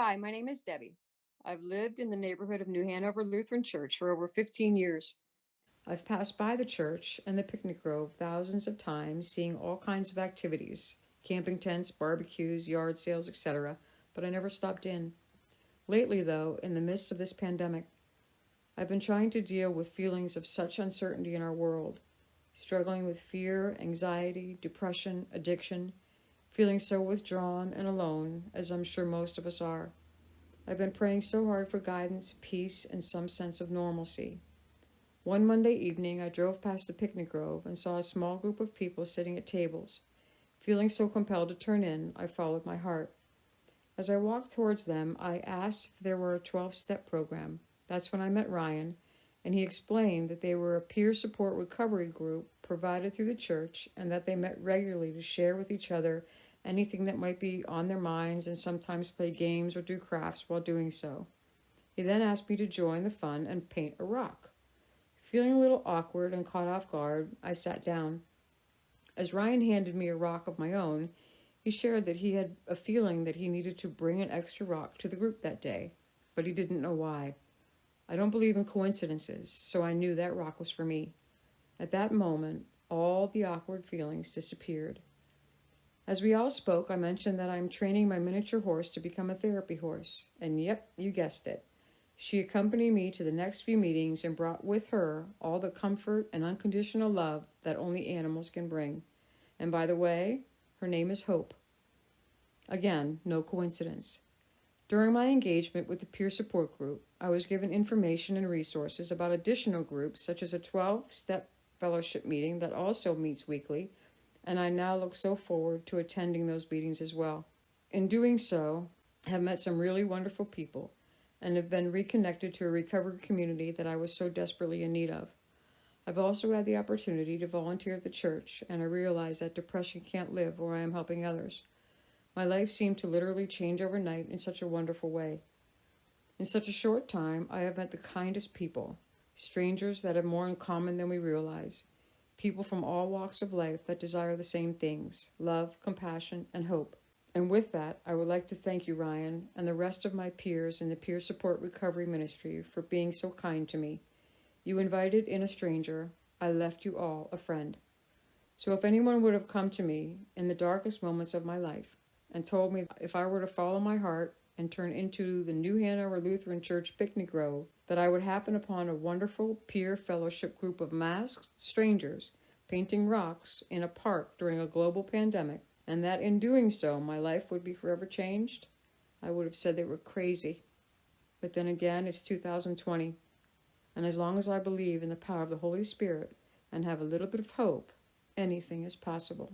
Hi, my name is Debbie. I've lived in the neighborhood of New Hanover Lutheran Church for over 15 years. I've passed by the church and the picnic grove thousands of times, seeing all kinds of activities camping tents, barbecues, yard sales, etc., but I never stopped in. Lately, though, in the midst of this pandemic, I've been trying to deal with feelings of such uncertainty in our world, struggling with fear, anxiety, depression, addiction, feeling so withdrawn and alone, as I'm sure most of us are. I've been praying so hard for guidance, peace, and some sense of normalcy. One Monday evening, I drove past the picnic grove and saw a small group of people sitting at tables. Feeling so compelled to turn in, I followed my heart. As I walked towards them, I asked if there were a 12-step program. That's when I met Ryan, and he explained that they were a peer support recovery group provided through the church and that they met regularly to share with each other anything that might be on their minds and sometimes play games or do crafts while doing so. He then asked me to join the fun and paint a rock. Feeling a little awkward and caught off guard, I sat down. As Ryan handed me a rock of my own, he shared that he had a feeling that he needed to bring an extra rock to the group that day, but he didn't know why. I don't believe in coincidences, so I knew that rock was for me. At that moment, all the awkward feelings disappeared. As we all spoke, I mentioned that I'm training my miniature horse to become a therapy horse. And yep, you guessed it. She accompanied me to the next few meetings and brought with her all the comfort and unconditional love that only animals can bring. And by the way, her name is Hope. Again, no coincidence. During my engagement with the peer support group, I was given information and resources about additional groups, such as a 12-step fellowship meeting that also meets weekly, and I now look so forward to attending those meetings as well. In doing so, I have met some really wonderful people and have been reconnected to a recovery community that I was so desperately in need of. I've also had the opportunity to volunteer at the church, and I realize that depression can't live where I am helping others. My life seemed to literally change overnight in such a wonderful way. In such a short time, I have met the kindest people, strangers that have more in common than we realize, people from all walks of life that desire the same things: love, compassion, and hope. And with that, I would like to thank you, Ryan, and the rest of my peers in the Peer Support Recovery Ministry for being so kind to me. You invited in a stranger. I left you all a friend. So if anyone would have come to me in the darkest moments of my life and told me if I were to follow my heart and turn into the New Hanover Lutheran Church Picnic Grove, that I would happen upon a wonderful peer fellowship group of masked strangers painting rocks in a park during a global pandemic, and that in doing so my life would be forever changed, I would have said they were crazy. But then again, it's 2020, and as long as I believe in the power of the Holy Spirit and have a little bit of hope, anything is possible.